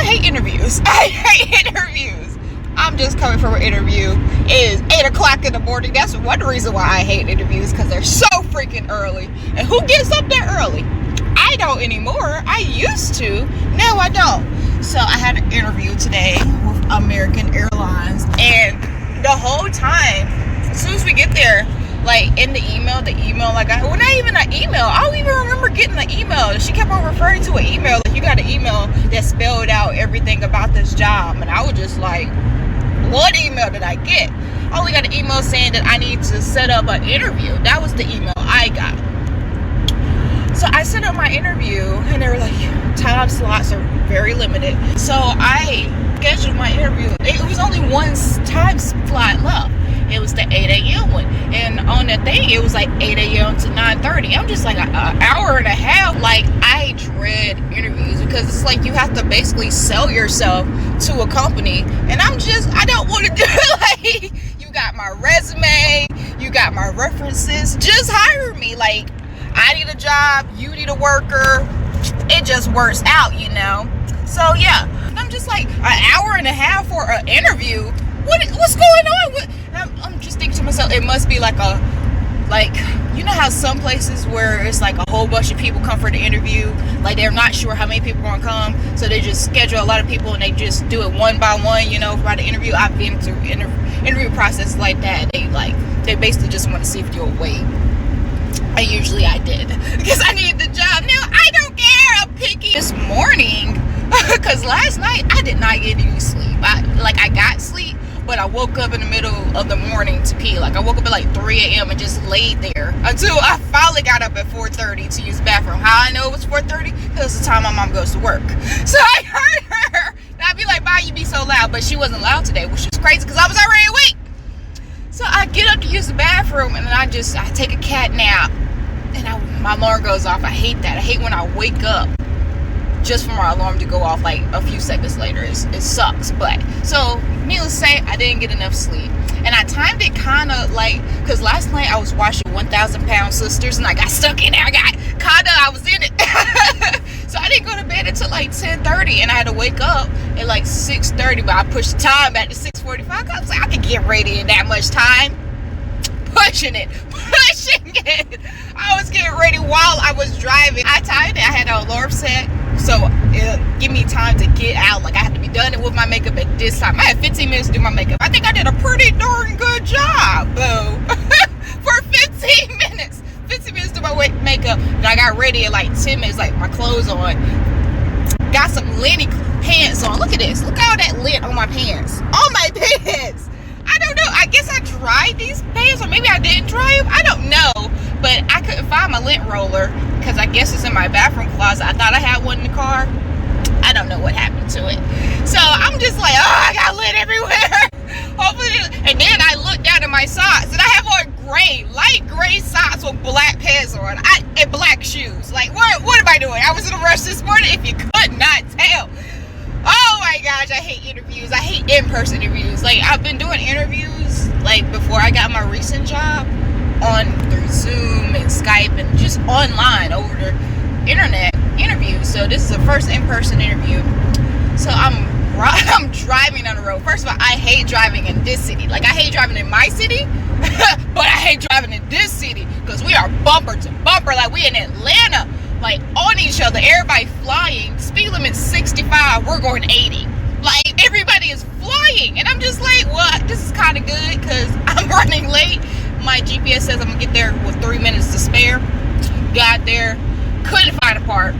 hate interviews. I hate interviews. I'm just coming from an interview. It is 8 o'clock in the morning. That's one reason why I hate interviews, because they're so freaking early. And who gets up there early? I don't anymore. I used to. No, I don't. So I had an interview today with American Airlines, and the whole time, as soon as we get there, like in the email, like well, not even an email. I don't even remember getting the email. She kept on referring to an email. Like, you got an email that spelled out everything about this job, and I was just like, what email did I get? I only got an email saying that I need to set up an interview. That was the email I got. So I set up my interview, and they were like, time slots are very limited. So I scheduled my interview. It was only one time slot left. It was the 8 a.m. one. And on the thing, it was like 8 a.m. to 9:30. I'm just like an hour and a half. Like, I dread interviews because it's like you have to basically sell yourself to a company. And I don't want to do it. Like, you got my resume, you got my references. Just hire me. Like, I need a job, you need a worker. It just works out, you know? So, yeah. I'm just like, an hour and a half for an interview? What's going on? I'm just thinking to myself, it must be like you know how some places where it's like a whole bunch of people come for the interview, like they're not sure how many people are going to come, so they just schedule a lot of people and they just do it one by one, you know, by the interview. I've been through interview process like that. They basically just want to see if you'll wait. And usually I did, because I need the job. Now, I don't care. I'm picky. This morning, because last night I did not get any sleep. I got sleep, but I woke up in the middle of the morning to pee. Like, I woke up at like 3 a.m. and just laid there until I finally got up at 4:30 to use the bathroom. How I know it was 4:30? Because it's the time my mom goes to work. So I heard her. And I'd be like, "Bye, you be so loud." But she wasn't loud today, which is crazy because I was already awake. So I get up to use the bathroom, and then I take a cat nap, and my alarm goes off. I hate that. I hate when I wake up just for my alarm to go off like a few seconds later. It sucks. But so needless to say, I didn't get enough sleep, and I timed it kind of like, because last night I was watching 1,000 Pound Sisters, and I got stuck in there. I was in it. So I didn't go to bed until like 10:30, and I had to wake up at like 6:30, but I pushed the time back to 6:45. I was like, I could get ready in that much time. Pushing it. I was getting ready while I was driving. I timed it. I had an alarm set, so it give me time to get out. Like, I had to be done with my makeup at this time. I had 15 minutes to do my makeup. I think I did a pretty darn good job, boo. For 15 minutes. 15 minutes to my makeup. And I got ready at like 10 minutes, like my clothes on. Got some linen pants on. Look at this. Look at all that lint on my pants. On my pants. I don't know. I guess I dried these pants, or maybe I didn't dry them. I don't know. But I couldn't find my lint roller because I guess it's in my bathroom closet. I thought I had one in the car. I don't know what happened to it. So I'm just like, oh, I got lint everywhere. Hopefully. And then I looked down at my socks, and I have on light gray socks with black pants on, and black shoes. Like, what am I doing? I was in a rush this morning, if you could not tell. Oh my gosh, I hate interviews. I hate in-person interviews. Like, I've been doing interviews, like, before I got my recent job, through Zoom and Skype and just online over the internet interviews. So this is the first in-person interview. So I'm driving on the road. First of all, I hate driving in this city. Like, I hate driving in my city, but I hate driving in this city because we are bumper to bumper. Like, we in Atlanta, like, on each other. Everybody flying. Speed limit 65. We're going 80. Like, everybody is flying. And I'm just like, well, this is kind of good because I'm running late. My GPS says I'm going to get there with 3 minutes to spare. Got there. Couldn't find a park.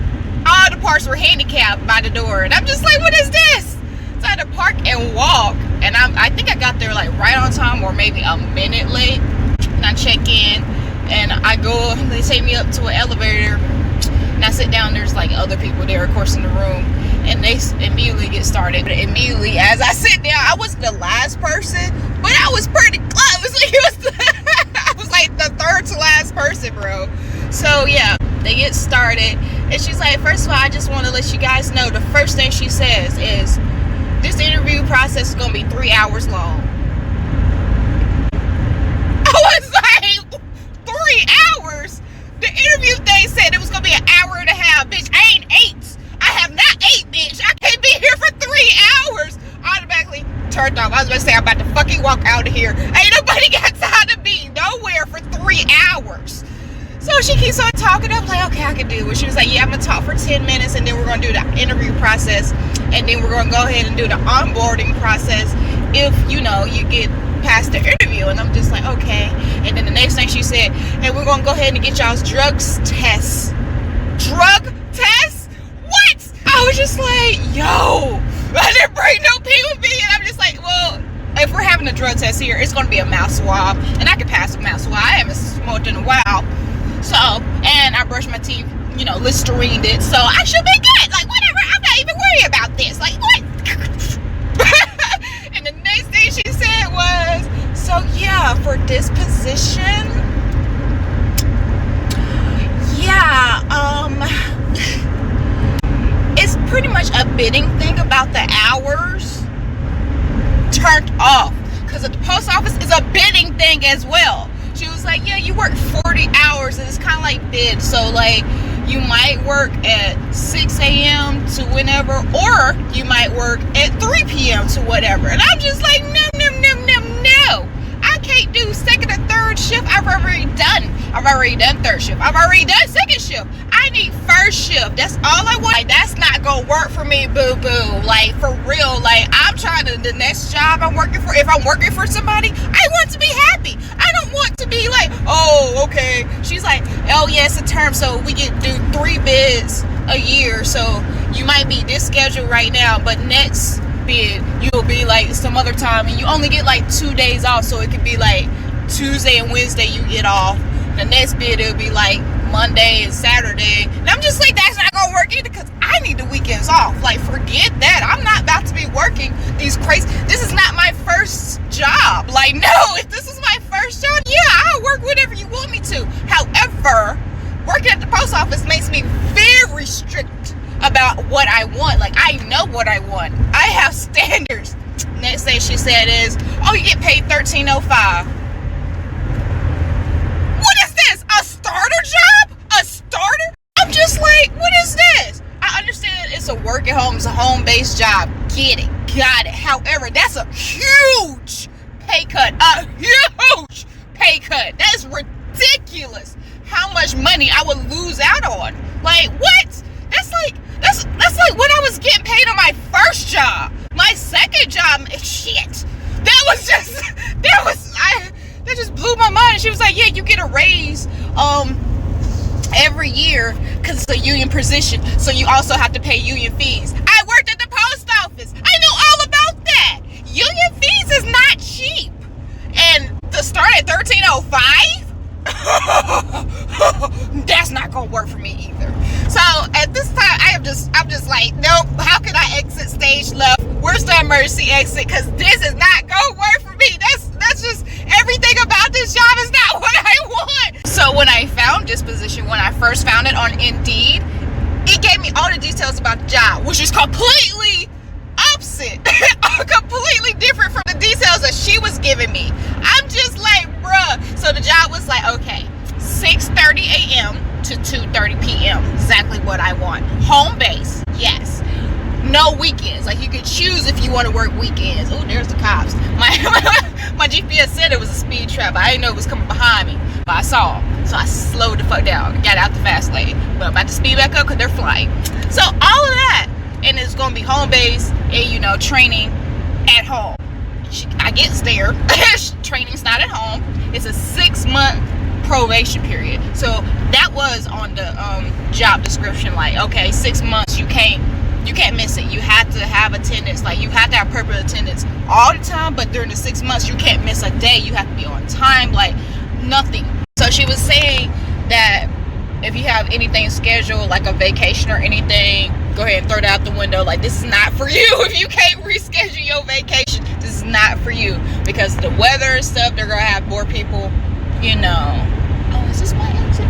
All the parks were handicapped by the door. And I'm just like, what is this? So I had to park and walk. And I think I got there like right on time, or maybe a minute late. And I check in. And I go, they take me up to an elevator. And I sit down, there's like other people there, of course, in the room. And they immediately get started. But immediately, as I sit down, I was the last person, but I was pretty close. I was like the third to last person, bro. So yeah, they get started. And she's like, first of all, I just want to let you guys know, the first thing she says is, this interview process is going to be 3 hours long. I was like, 3 hours? The interview thing said it was going to be an hour and a half. Bitch, I ain't 8. I have not 8, bitch. I can't be here for 3 turned off. I was about to say, I'm about to fucking walk out of here. Ain't nobody got time to be nowhere for 3 hours. So she keeps on talking. I'm like, okay, I can do it. She was like, yeah, I'm going to talk for 10 minutes, and then we're going to do the interview process, and then we're going to go ahead and do the onboarding process if, you know, you get past the interview. And I'm just like, okay. And then the next thing she said, hey, we're going to go ahead and get y'all's drugs tests. Drug tests? What? I was just like, yo, I didn't bring no POV. And I'm just like, well, if we're having a drug test here, it's going to be a mouth swab, and I can pass a mouth swab. I haven't smoked in a while. So, and I brushed my teeth, you know, Listerine it, so I should be good. Like, whatever, I'm not even worried about this. Like, what? And the next thing she said was, so yeah, for this position, yeah, it's pretty much a bidding thing about the hours turned off, because at the post office is a bidding thing as well. She was like, yeah, you work 40 hours, and it's kind of like bid. So, like, you might work at 6 a.m. to whenever, or you might work at 3 p.m. to whatever. And I'm just like, no. I can't do second or third shift. I've already done third shift. I've already done second shift. I need first shift. That's all I want. Like, that's not gonna work for me, boo-boo. Like, for real. Like, I'm trying to, the next job I'm working for, if I'm working for somebody, I want to be happy. I don't want to be like, oh, okay. She's like, oh, yeah, it's a term, so we get do 3 bids a year. So you might be this schedule right now, but next bid, you'll be like some other time, and you only get like 2 days off. So it could be like Tuesday and Wednesday you get off. The next bid, it'll be like Monday and Saturday. And I'm just like, that's not gonna work either, because I need the weekends off. Like, forget that. I'm not about to be working these crazy. This is not my first job. Like, no, if this is my first job, yeah, I'll work whatever you want me to. However, working at the post office makes me very strict about what I want. Like, I know what I want. I have standards. Next thing she said is, oh, you get paid $13.05. What is this? A starter job? A starter? I'm just like, what is this? I understand it's a work at home, it's a home-based job. Get it. Got it. However, that's a huge pay cut. A huge pay cut. That is ridiculous. How much money I would lose out on. Like, what? That's like what I was getting paid on my first job. My second job, shit. That just blew my mind. She was like, yeah, you get a raise every year because it's a union position, so you also have to pay union fees. I worked at the post office. I know all about that. Union fees is not cheap. And to start at $13.05? That's not gonna work for me either. So at this time, I'm just like, nope. How can I exit stage left? Where's the emergency exit? Because this is not gonna work for me. That's just, everything about this job is not what I want. So when I found this position, when I first found it on Indeed, it gave me all the details about the job, which is completely opposite, completely different from the details that she was giving me. I'm just like, bruh. So the job was like, okay, 6:30 a.m. to 2:30 p.m. Exactly what I want. Home base, yes. No weekends. Like, you could choose if you want to work weekends. Oh, there's the cops. My GPS said it was a speed trap. I didn't know it was coming behind me, but I saw. So I slowed the fuck down, got out the fast lane. But I'm about to speed back up because they're flying. So all of that, and it's going to be home base and, you know, training at home. I get there. Training's not at home. It's a 6-month probation period. So that was on the job description. Like, okay, 6 months, you can't miss it. You have to have attendance. Like, you have to have perfect attendance all the time, but during the 6 months, you can't miss a day. You have to be on time. Like, nothing. So she was saying that if you have anything scheduled, like a vacation or anything, go ahead and throw it out the window. Like, this is not for you. If you can't reschedule your vacation, this is not for you, because the weather and stuff, they're gonna have more people, you know. Oh, is this my exit?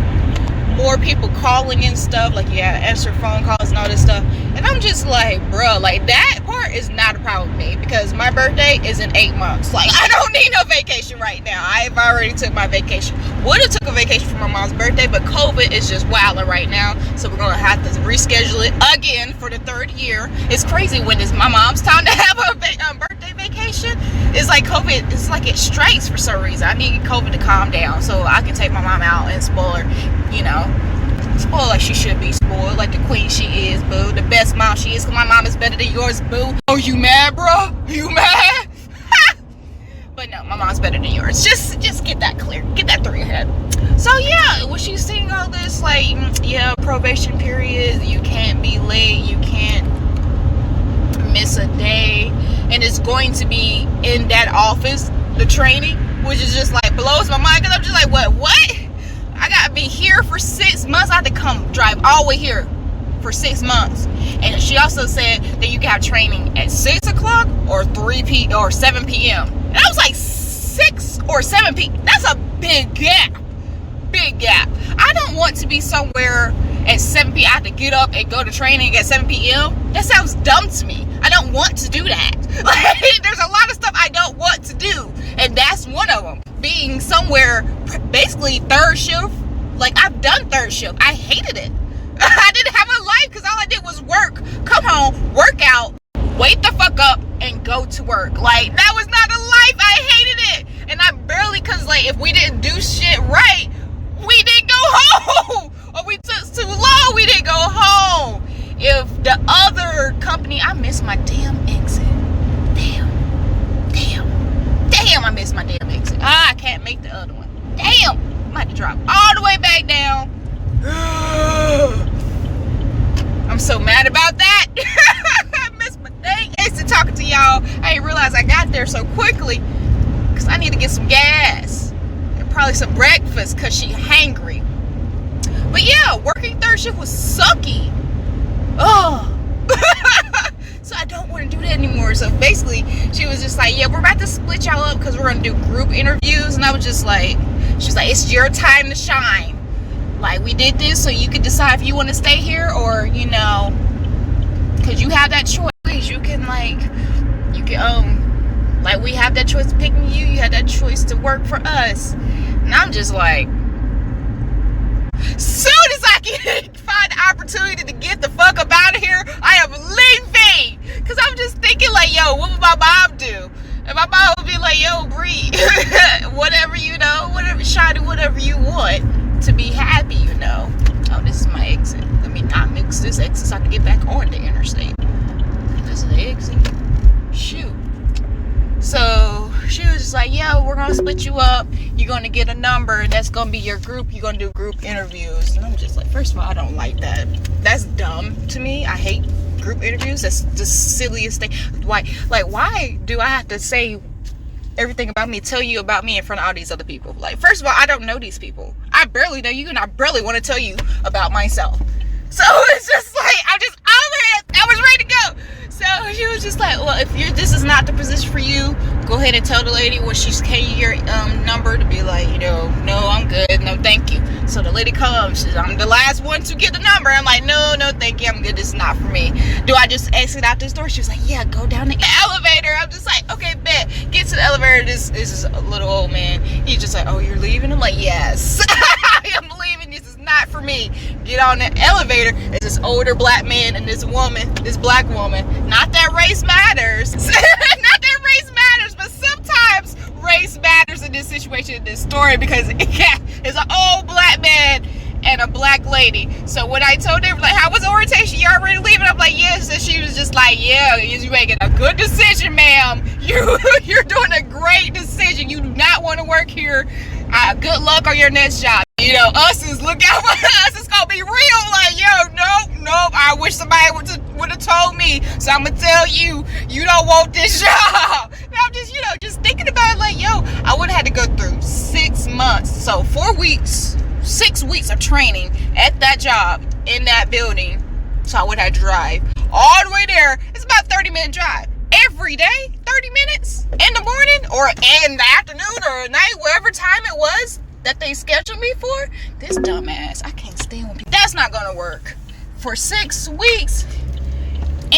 More people calling and stuff, like, you have answer phone calls and all this stuff. And I'm just like, bro, like, that part is not a problem with me, because my birthday is in 8 months. Like, I don't need no vacation right now. I've already took my vacation. Would have took a vacation for my mom's birthday, but COVID is just wilding right now, so we're gonna have to reschedule it again for the 3rd year. It's crazy when it's my mom's time to have a birthday vacation. It's like COVID, it's like it strikes for some reason. I need COVID to calm down so I can take my mom out and spoil her, you know. Spoiled like she should be spoiled, like the queen she is, boo. The best mom she is, because my mom is better than yours, boo. Oh, you mad, bro? You mad? But no, my mom's better than yours. Just get that clear. Get that through your head. So yeah, when she's seeing all this, like, yeah, probation period, you can't be late, you can't miss a day, and it's going to be in that office, the training, which is just like blows my mind, because I'm just like, what? I gotta be here for 6 months. I had to come drive all the way here for 6 months. And she also said that you can have training at 6 o'clock or 7 p.m. And I was like, 6 or 7 p.m. That's a big gap. Big gap. I don't want to be somewhere at 7 p.m. I have to get up and go to training at 7 p.m. That sounds dumb to me. I don't want to do that. Like, there's a lot of stuff I don't want to do. And that's one of them. Being somewhere basically third shift. Like, I've done third shift. I hated it. I didn't have a life because all I did was work, come home, work out, wake the fuck up, and go to work. Like, that was not a life. I hated it. And I barely, because, like, if we didn't do shit right, we didn't go home. Or we took too long, we didn't go home. If the other company, I missed my damn exit. Damn, I missed my damn exit. I can't make the other one. Damn, I'm about to drop all the way back down. I'm so mad about that. I missed my dang exit talking to y'all. I didn't realize I got there so quickly because I need to get some gas and probably some breakfast because she hangry. But yeah, working third shift was sucky. Oh. So I don't want to do that anymore. So basically, she was just like, yeah, we're about to split y'all up because we're going to do group interviews. And I was just like, she's like, it's your time to shine. Like, we did this so you could decide if you want to stay here or, you know, because you have that choice. You can, like, like, we have that choice of picking you. You had that choice to work for us. And I'm just like, soon as I can find the opportunity to get the fuck up out of here, I am leaving. Because I'm just thinking, like, yo, what would my mom do? And my mom would be like, yo, Bree, whatever, you know, whatever, shiny, whatever you want to be happy, you know. Oh, this is my exit. Let me not mix this exit so I can get back on the interstate. This is the exit. Shoot. So she was just like, yeah, we're gonna split you up. You're gonna get a number. That's gonna be your group. You're gonna do group interviews. And I'm just like, first of all, I don't like that. That's dumb to me. I hate group interviews. That's the silliest thing. Why do I have to say everything about me, tell you about me in front of all these other people? Like, first of all, I don't know these people. I barely know you, and I barely want to tell you about myself. So it's just like, I was ready to go. So she was just like, well, if this is not the position for you, go ahead and tell the lady when she's getting your number to be like, you know, no, I'm good, no, thank you. So the lady comes, she's, I'm the last one to get the number. I'm like, no, thank you, I'm good, this is not for me. Do I just exit out this door? She was like, yeah, go down the elevator. I'm just like, okay, bet. Get to the elevator. This is a little old man. He's just like, oh, you're leaving? I'm like, yes. I am leaving. This is not for me. Get on the elevator. It's this older black man and this woman, this black woman. Not that race matters. Not that race matters, but sometimes race matters in this situation, in this story, because it's an old black man and a black lady. So when I told them, like, how was orientation? You already leaving? I'm like, yes. And she was just like, yeah, you're making a good decision, ma'am. You're doing a great decision. You do not want to work here. Good luck on your next job. You know, look out for us. It's gonna be real. Like, yo, nope. I wish somebody would have told me. So I'm gonna tell you, you don't want this job. And I'm just, just thinking about it, like, yo, I would have had to go through 6 months. So 4 weeks, 6 weeks of training at that job in that building. So I would have to drive all the way there. It's about a 30-minute drive every day. 30 minutes in the morning or in the afternoon or night, wherever time it was that they scheduled me for. This dumbass, I can't stand when people. That's not gonna work for 6 weeks,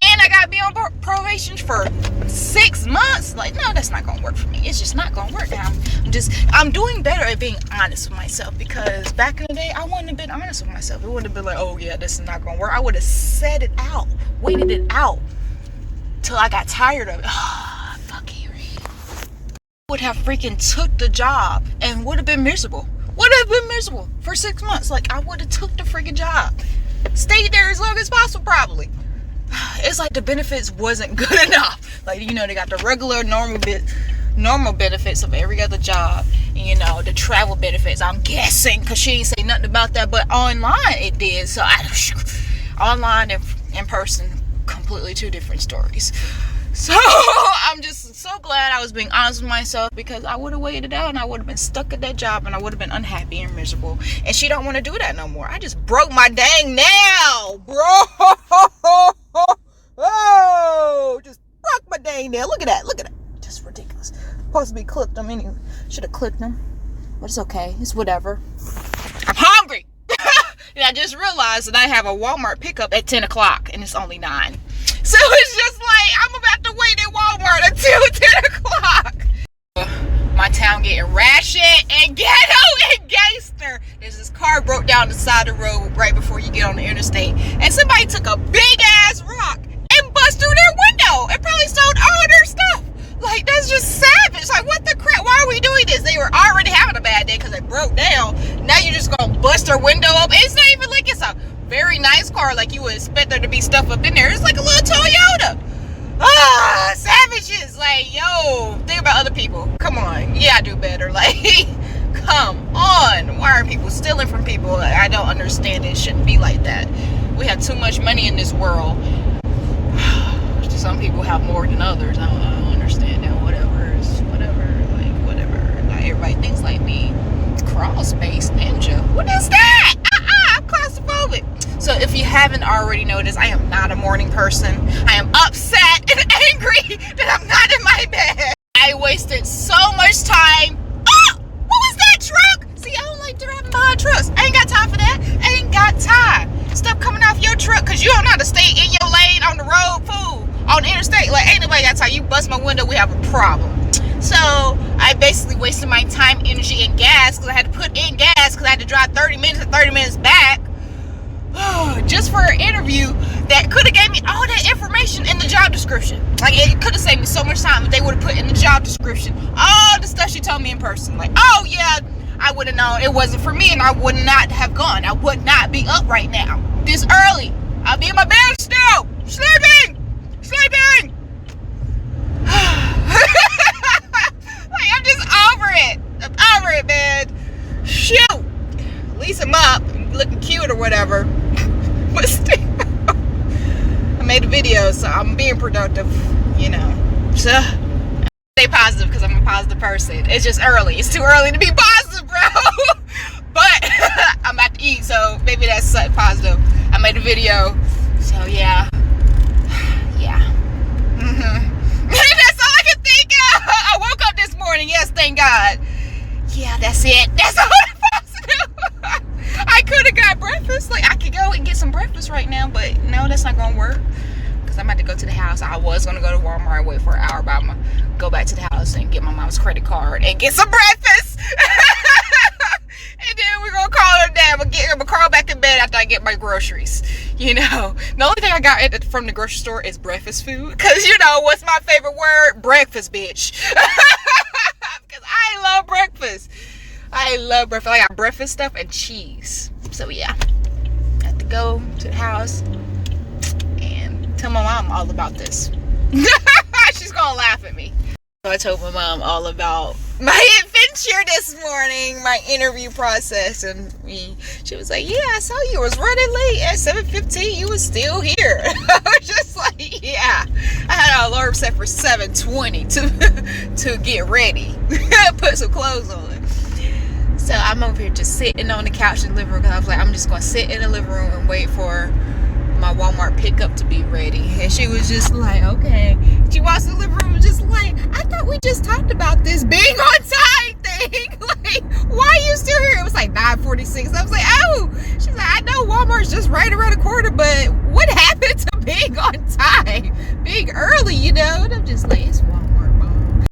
and I gotta be on probation for 6 months. Like, no, that's not gonna work for me. It's just not gonna work. Now I'm doing better at being honest with myself, because back in the day I wouldn't have been honest with myself. It wouldn't have been like, oh yeah, this is not gonna work. I would have said it out, waited it out till I got tired of it. Fuck you, Reed. would have freaking took the job and would have been miserable. Would have been miserable for 6 months. Like, I would have took the freaking job. Stayed there as long as possible, probably. It's like the benefits wasn't good enough. Like, you know, they got the regular normal benefits of every other job. And, you know, the travel benefits, I'm guessing, because she ain't say nothing about that, but online it did. So online and in person, completely two different stories. So I'm just so glad I was being honest with myself, because I would have waited it out and I would have been stuck at that job and I would have been unhappy and miserable. And she don't want to do that no more. I just broke my dang nail, bro. Oh, just broke my dang nail. Look at that. Look at that. Just ridiculous. Supposed to be clipped them anyway. Should have clipped them, but it's okay. It's whatever. I'm hungry. And I just realized that I have a Walmart pickup at 10 o'clock and it's only 9. So it's just like, I'm about to wait at Walmart until 10 o'clock. My town getting ratchet and ghetto and gangster. There's this car broke down the side of the road right before you get on the interstate. And somebody took a big ass rock and bust through their window and probably stole all their stuff. Like, that's just savage. Like, what the crap? Why are we doing this? They were already having a bad day because they broke down. Now you're just going to bust their window up. It's not even like it's a very nice car like you would expect there to be stuff up in there. It's like a little Toyota. Savages. Like, yo, think about other people. Come on. Yeah, I do better. Like, come on. Why are people stealing from people? I don't understand it. It shouldn't be like that. We have too much money in this world. Some people have more than others. I don't understand that. Whatever. Like, whatever. Not everybody thinks like me. Crawl space ninja. What is that? I'm claustrophobic. So if you haven't already noticed, I am not a morning person. I am upset and angry that I'm not in my bed. I wasted so much time. Oh, what was that truck? See, I don't like driving behind trucks. I ain't got time for that. I ain't got time. Stuff coming off your truck because you don't know how to stay in your lane on the road, fool. On the interstate. Like, ain't nobody got time. You bust my window, we have a problem. So I basically wasted my time, energy, and gas because I had to put in gas because I had to drive 30 minutes and 30 minutes back. Just for an interview that could have gave me all that information in the job description. Like, it could have saved me so much time if they would have put in the job description all the stuff she told me in person. Like, oh yeah, I would have known it wasn't for me and I would not have gone. I would not be up right now this early. I'll be in my bed still, sleeping. Like, I'm just over it. I'm over it, man. Shoot. At least I'm up, looking cute or whatever. But still, I made a video, so I'm being productive, you know. So stay positive because I'm a positive person. It's just early. It's too early to be positive, bro. But I'm about to eat, so maybe that's something positive. I made a video, so yeah. That's all I can think of. I woke up this morning. Yes, thank God. Yeah, that's it. That's all I'm supposed to do. I could have got breakfast. Like, I could go and get some breakfast right now, but no, that's not gonna work because I'm about to go to the house. I was gonna go to Walmart and wait for an hour, but I'm gonna go back to the house and get my mom's credit card and get some breakfast. And then we're gonna call it a day. I'm gonna crawl back in bed after I get my groceries. You know, the only thing I got from the grocery store is breakfast food. Cause you know what's my favorite word? Breakfast, bitch. Because I love breakfast. I got breakfast stuff and cheese. So yeah, I have to go to the house and tell my mom all about this. She's gonna laugh at me. So I told my mom all about my adventure this morning, my interview process, and she was like, yeah, I saw you was running late at 7:15. You was still here. I was just like, yeah. I had an alarm set for 7:20 to get ready, put some clothes on. So I'm over here just sitting on the couch in the living room because I was like, I'm just going to sit in the living room and wait for my Walmart pickup to be ready. And she was just like, okay. She walks in the living room just like, I thought we just talked about this being on time thing. Like, why are you still here? It was like 9:46. I was like, oh. She's like, I know Walmart's just right around the corner, but what happened to being on time? Being early, you know? And I'm just like, it's Walmart.